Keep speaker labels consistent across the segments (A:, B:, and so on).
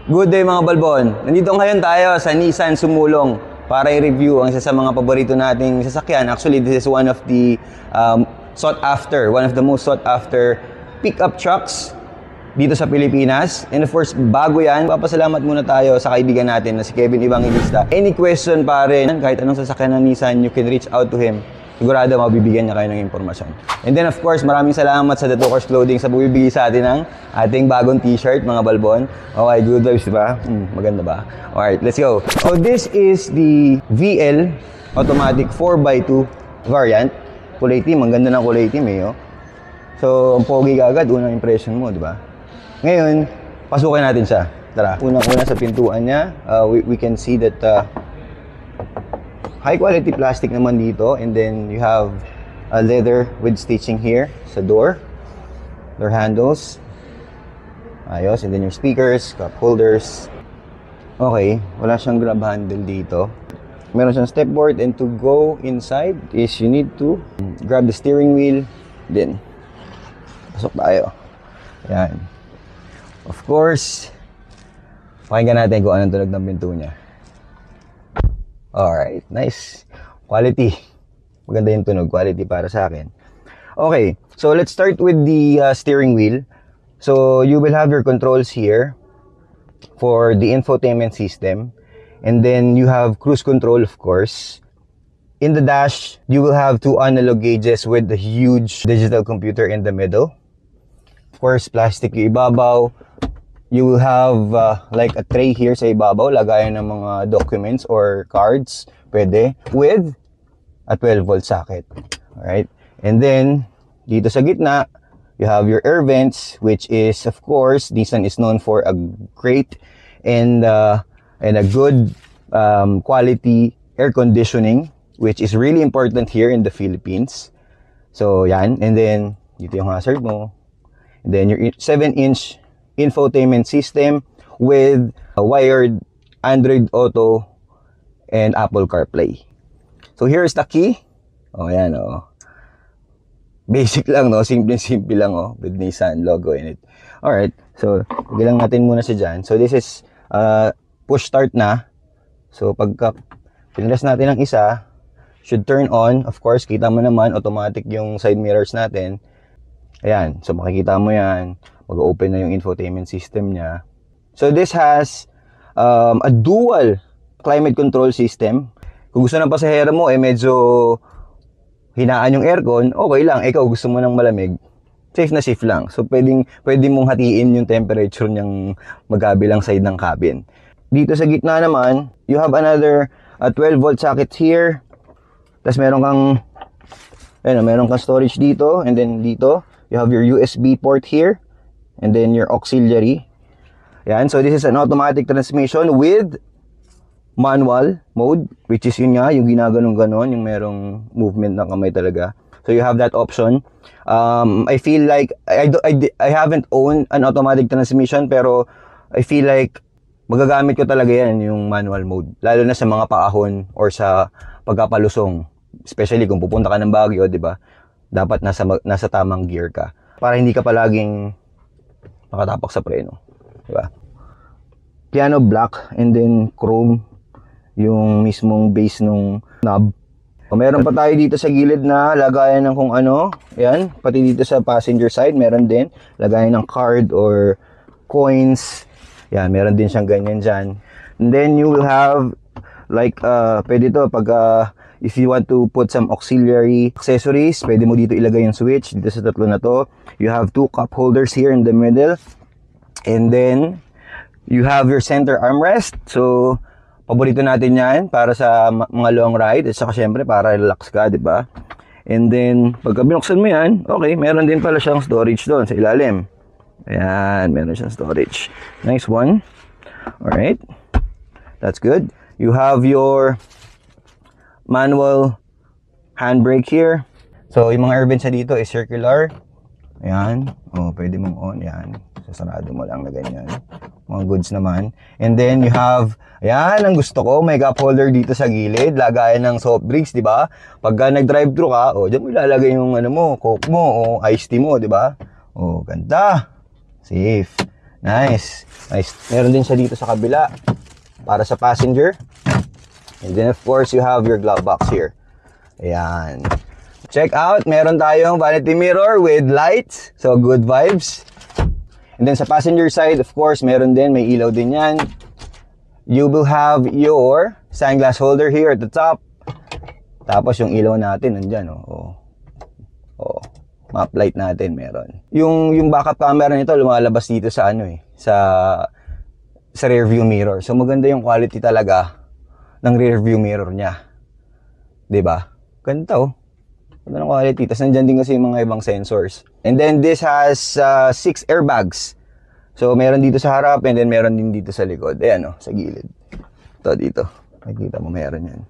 A: Good day mga balbon. Nandito ngayon tayo sa Nissan Sumulong para i-review ang isa sa mga paborito nating sasakyan. Actually, this is one of the one of the most sought after pickup trucks dito sa Pilipinas. And of course, bago yan, papasalamat muna tayo sa kaibigan natin na si Kevin Evangelista. Any question pa rin, kahit anong sasakyan ng Nissan, you can reach out to him. Sigurado mabibigyan niya kayo ng impormasyon. And then of course, maraming salamat sa The Talkers Clothing sa bumibigay sa atin ng ating bagong t-shirt, mga balbon. Okay, good vibes, diba? Maganda ba? Alright, let's go. So this is the VL automatic 4x2 variant. Kulay team, ang ganda ng kulay team eh. Oh. So, ang pogi agad, unang impression mo, diba? Ngayon, pasukin natin siya. Tara, unang-una sa pintuan niya, we can see that high quality plastic naman dito, and then you have a leather with stitching here sa door handles, ayos, and then your speakers, cup holders. Okay, wala siyang grab handle dito. Meron siyang step board, and to go inside is you need to grab the steering wheel, then pasok tayo. Yan. Of course, pakinggan natin kung anong tunog ng pinto niya. Alright, nice. Quality. Maganda yung tunog. Quality para sa akin. Okay, so let's start with the steering wheel. So, you will have your controls here for the infotainment system. And then, you have cruise control, of course. In the dash, you will have two analog gauges with the huge digital computer in the middle. Of course, plastic yung ibabaw. You will have like a tray here sa ibabaw, lagayan ng mga documents or cards, pwede, with a 12-volt socket. Alright? And then, dito sa gitna, you have your air vents, which is, of course, Nissan is known for a great and a good quality air conditioning, which is really important here in the Philippines. So, yan. And then, dito yung hazard mo. And then, your 7-inch infotainment system with a wired Android Auto and Apple CarPlay. So here's the key. Oh, yan oh. Basic lang no, simple lang oh, with Nissan logo in it. Alright, so bilang natin muna siya dyan. So this is push start na. So pagka pinress natin ang isa, should turn on. Of course, kita mo naman automatic yung side mirrors natin. Ayan, so makikita mo yan. Mag-open na yung infotainment system niya. So this has a dual climate control system. Kung gusto ng pasahero mo medyo hinaan yung aircon, okay lang. Ikaw gusto mo ng malamig, safe na safe lang. So pwede mong hatiin yung temperature niyang magkabilang side ng cabin. Dito sa gitna naman, you have another 12-volt socket here. Tapos meron kang storage dito, and then dito you have your USB port here. And then your auxiliary. Yan. So this is an automatic transmission with manual mode, which is yun nga, yung ginaganon-ganon, yung merong movement ng kamay talaga. So you have that option. I feel like, I haven't owned an automatic transmission, pero I feel like magagamit ko talaga yan, yung manual mode. Lalo na sa mga paahon or sa pagkapalusong. Especially kung pupunta ka ng Baguio, di ba? Dapat nasa tamang gear ka. Para hindi ka palaging nakatapak sa preno, diba? Piano black, and then chrome yung mismong base nung knob. Meron pa tayo dito sa gilid na lagayan ng kung ano, yan, pati dito sa passenger side meron din lagayan ng card or coins. Yan, meron din siyang ganyan dyan. And then you will have like pwede to pag if you want to put some auxiliary accessories, pwede mo dito ilagay yung switch dito sa tatlo na to. You have two cup holders here in the middle. And then, you have your center armrest. So, paborito natin yan para sa mga long ride. At saka syempre, para relax ka, di ba? And then, pagka binuksan mo yan, okay, meron din pala siyang storage doon sa ilalim. Ayan, meron siyang storage. Nice one. Alright. That's good. You have your manual handbrake here. So, yung mga air vents dito is circular. Ayan. Oh, pwede mong on. Ayan. Sasarado mo lang na ganyan. Mga goods naman. And then, you have, ayan, ang gusto ko, may cup holder dito sa gilid. Lagayan ng soft drinks, di ba? Pagka nag-drive-thru ka, dyan mo ilalagay yung ano mo, Coke mo, o iced tea mo, di ba? Ganda. Safe. Nice. Nice. Meron din siya dito sa kabila para sa passenger. And then of course, you have your glove box here. Ayan. Check out, meron tayong vanity mirror with lights. So, good vibes. And then sa passenger side, of course, meron din, may ilaw din yan. You will have your sunglass holder here at the top. Tapos yung ilaw natin, nandyan, oh. Oh. Map light natin meron. Yung backup camera nito lumalabas dito sa sa rear view mirror. So maganda yung quality talaga ng rear view mirror niya. 'Di ba? Ganda oh. Ganda ng quality. Tapos nandiyan din kasi yung mga ibang sensors. And then this has 6 airbags. So meron dito sa harap and then meron din dito sa likod. Ayan oh, sa gilid. Ito dito. Makikita mo meron 'yan.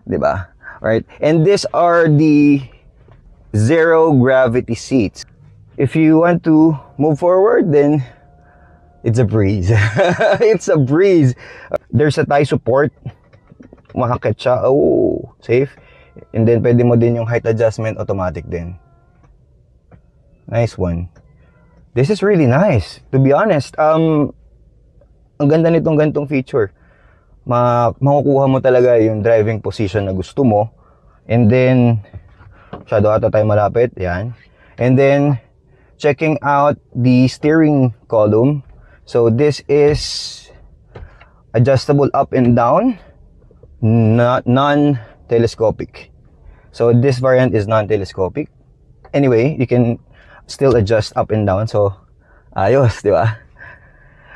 A: 'Di ba? Alright. And these are the zero gravity seats. If you want to move forward, then it's a breeze. It's a breeze. There's a thigh support. Mahakit siya. Oh, safe. And then pwede mo din yung height adjustment automatic din. Nice one. This is really nice. To be honest, ang ganda nitong gantong feature. Makukuha mo talaga yung driving position na gusto mo. And then shadow ata tayo malapit, yan. And then, checking out the steering column. So, this is adjustable up and down, non-telescopic. So, this variant is non-telescopic. Anyway, you can still adjust up and down. So, ayos, di ba?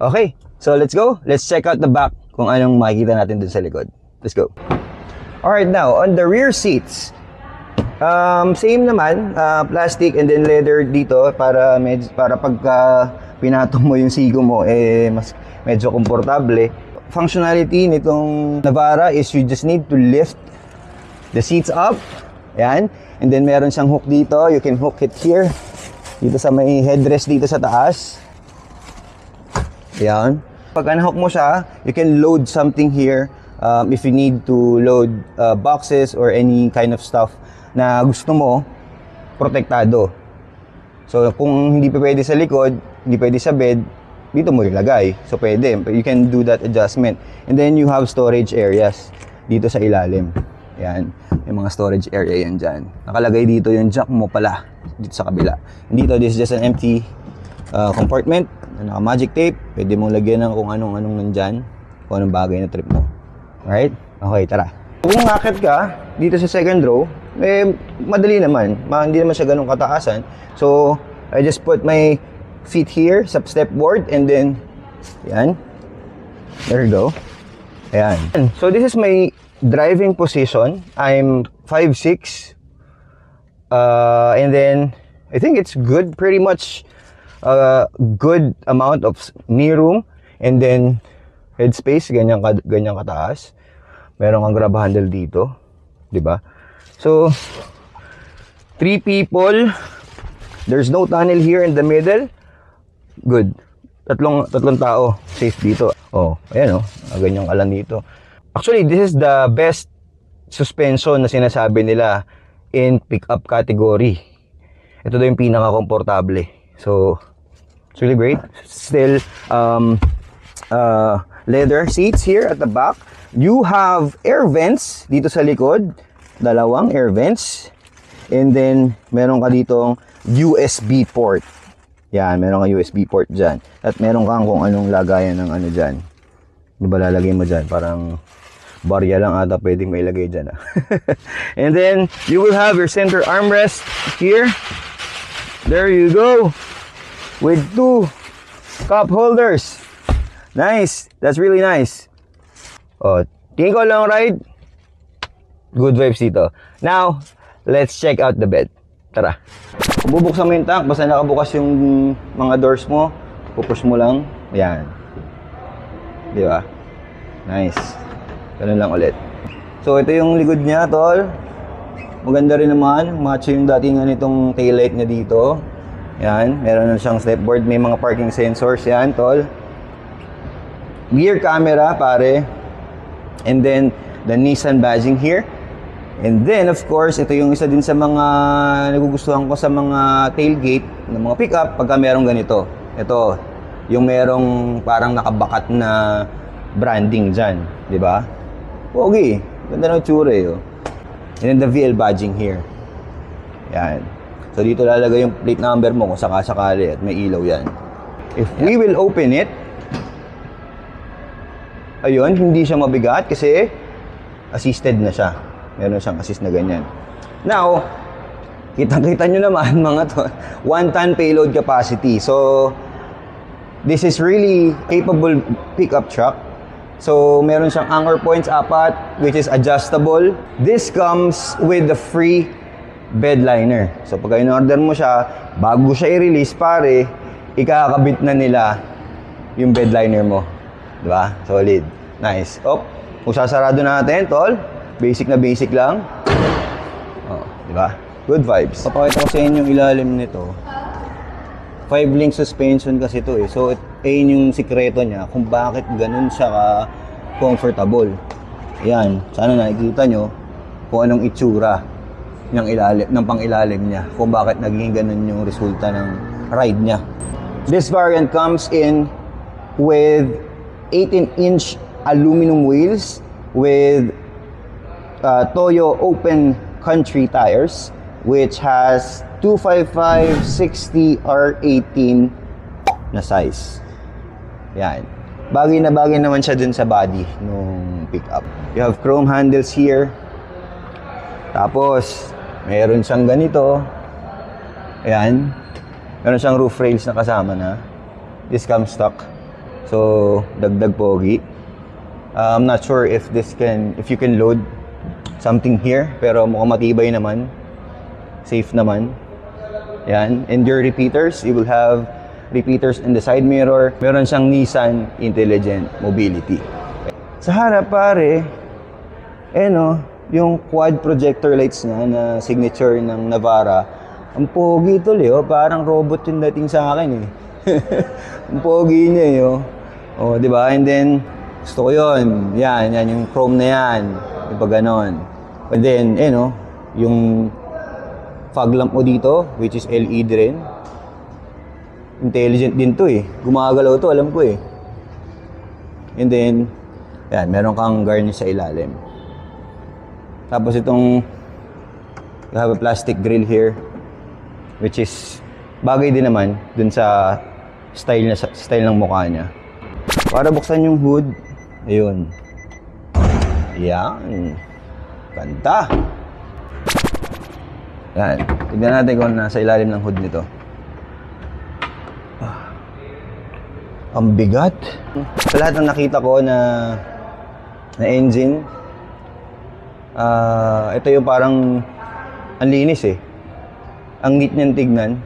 A: Okay, so let's go. Let's check out the back kung anong makikita natin dun sa likod. Let's go. Alright, now, on the rear seats, same naman, plastic and then leather dito para pagka pinatong mo yung sigo mo medyo komportable. Functionality nitong Navara is you just need to lift the seats up. Yan. And then meron siyang hook dito. You can hook it here. Dito sa may headrest dito sa taas. Yan. Pag unhook mo siya, you can load something here if you need to load boxes or any kind of stuff na gusto mo, protektado. So, kung hindi pa pwede sa likod, hindi pwede sa bed, dito mo ilagay. So, pwede. You can do that adjustment. And then, you have storage areas dito sa ilalim. Yan. Yung mga storage area yan dyan. Nakalagay dito yung jack mo pala, dito sa kabila. Dito, this is just an empty compartment. Naka-magic tape. Pwede mong lagyan ng kung anong nandyan. Kung anong bagay na trip mo. Alright? Okay, tara. Kung akit ka, dito sa second row, madali naman. Hindi naman siya ganun kataasan. So, I just put my feet here sa step board and then, yan. There you go. Ayan. So, this is my driving position. I'm 5'6". And then, I think it's good. Pretty much good amount of knee room. And then, headspace, ganyan kataas. Meron kang grab handle dito. Diba? So, 3 people. There's no tunnel here in the middle. Good. Tatlong tao. Safe dito. Oh, ayan oh. Ganyang alam dito. Actually, this is the best suspension na sinasabi nila in pickup category. Ito daw yung pinaka-komportable. So, it's really great. Still, leather seats here at the back. You have air vents dito sa likod. Dalawang air vents. And then, meron ka ditong USB port. Yan, meron kang USB port dyan. At meron kang kung anong lagayan ng ano dyan. Ano ba lalagay mo dyan? Parang barya lang ata pwedeng mailagay dyan. And then, you will have your center armrest here. There you go. With 2 cup holders. Nice. That's really nice. Oh, tingin ko long ride. Good vibes dito. Now, let's check out the bed. Tara. Bubuksan mo yung tank, basta nakabukas yung mga doors mo, pupush mo lang. Ayan. Di ba? Nice. Ganun lang ulit. So, ito yung likod niya, tol. Maganda rin naman. Macho yung datingan nitong taillight niya dito. Ayan. Meron na siyang stepboard. May mga parking sensors. Ayan, tol. Rear camera, pare. And then, the Nissan badging here. And then, of course, ito yung isa din sa mga nagugustuhan ko sa mga tailgate ng mga pickup pagka merong ganito. Ito, yung merong parang nakabakat na branding dyan, di ba? Pogi, ganda ng tsura eh. Oh. And then the VL badging here. Yan. So dito lalagay yung plate number mo kung sakasakali at may ilaw yan. If we will open it, ayun, hindi siya mabigat kasi assisted na siya. Meron siyang assist na ganyan. Now, kitang-kita nyo naman mga to, 1-ton payload capacity. So, this is really capable pickup truck. So, meron siyang anchor points 4, which is adjustable. This comes with the free bed liner. So, pag in-order mo siya, bago siya i-release, pare, ikakabit na nila yung bed liner mo. Diba? Solid. Nice. Oh, kung sasarado natin, tol, basic na basic lang. Oh, diba? Good vibes. Papakita ko sa inyo yung ilalim nito. 5-link suspension kasi to eh. So, ayun yung sikreto niya kung bakit ganun siya ka-comfortable. Ayan. Sana nakikita nyo kung anong itsura ng pang-ilalim niya. Kung bakit naging ganun yung resulta ng ride niya. This variant comes in with 18-inch aluminum wheels with Toyo Open Country tires, which has 255/60 R18 na size. Yan. Bagay na bagay naman siya dun sa body nung pickup. You have chrome handles here. Tapos, meron siyang ganito. Ayan. Meron siyang roof rails na kasama na. This comes stock. So, dagdag pogi. I'm not sure if you can load something here, pero mukhang matibay naman. Safe naman. Yan. And your repeaters, you will have repeaters in the side mirror. Meron siyang Nissan Intelligent Mobility. Sa harap, pare, yung quad projector lights na signature ng Navara. Ang pogi ito, Leo. Parang robot yung dating sa akin eh. Ang pogi niya eh. Oh, di ba? And then, gusto ko yun. Yan, yung chrome na yan. Yung pag ganon. And then, yung fog lamp mo dito, which is LED rin. Intelligent din to eh. Gumagalaw to, alam ko eh. And then, yan, meron kang garnish sa ilalim. Tapos itong, you have a plastic grill here, which is bagay din naman dun sa style ng mukha niya. Para buksan yung hood, ayun. Yan. Ganda. Yan. Tignan natin kung nasa ilalim ng hood nito. Ang bigat. Sa lahat ng nakita ko na engine, ito yung parang ang linis eh. Ang neat niyang tignan.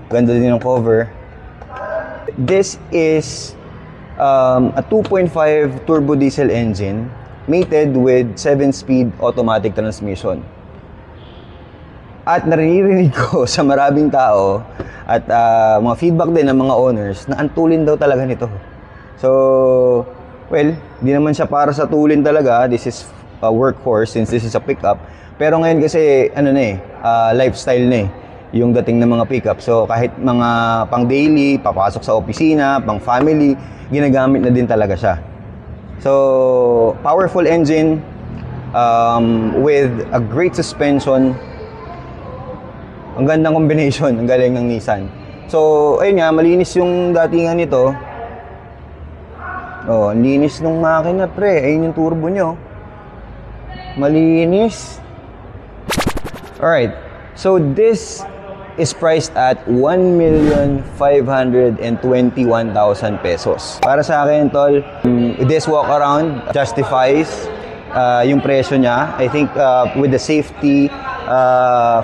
A: Ganda din ng cover. This is a 2.5 turbo diesel engine mated with 7-speed automatic transmission. At naririnig ko sa maraming tao at mga feedback din ng mga owners na ang tulin daw talaga nito. So, well, di naman siya para sa tulin talaga. This is a workhorse since this is a pickup. Pero ngayon kasi, lifestyle na eh, yung dating ng mga pickup. So, kahit mga pang daily, papasok sa opisina, pang family, ginagamit na din talaga siya. So, powerful engine with a great suspension. Ang gandang combination, ang galing ng Nissan. So, ayun nga, malinis yung datingan nito. Oh, linis ng makina, pre. Ayun yung turbo nyo. Malinis. Alright. So, this is priced at 1,521,000 pesos. Para sa akin, tol, this walk around justifies yung presyo niya. I think with the safety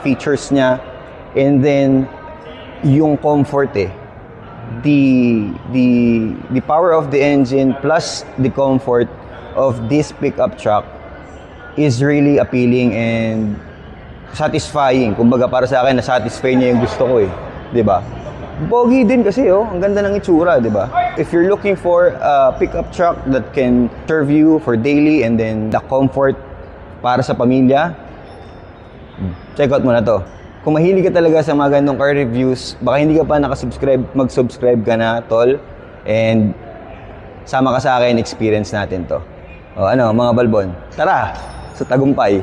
A: features niya, and then yung comfort the power of the engine plus the comfort of this pickup truck is really appealing and satisfying. Kumbaga para sa akin, na-satisfy niya yung gusto ko eh. 'Di ba? Pogi din kasi ang ganda ng itsura, 'di ba? If you're looking for a pickup truck that can serve you for daily and then the comfort para sa pamilya, check out mo na to. Kung mahilig ka talaga sa mga ganitong car reviews, baka hindi ka pa nakasubscribe, mag-subscribe ka na, tol. And sama ka sa akin, experience natin to. O ano, mga balbon, tara sa tagumpay.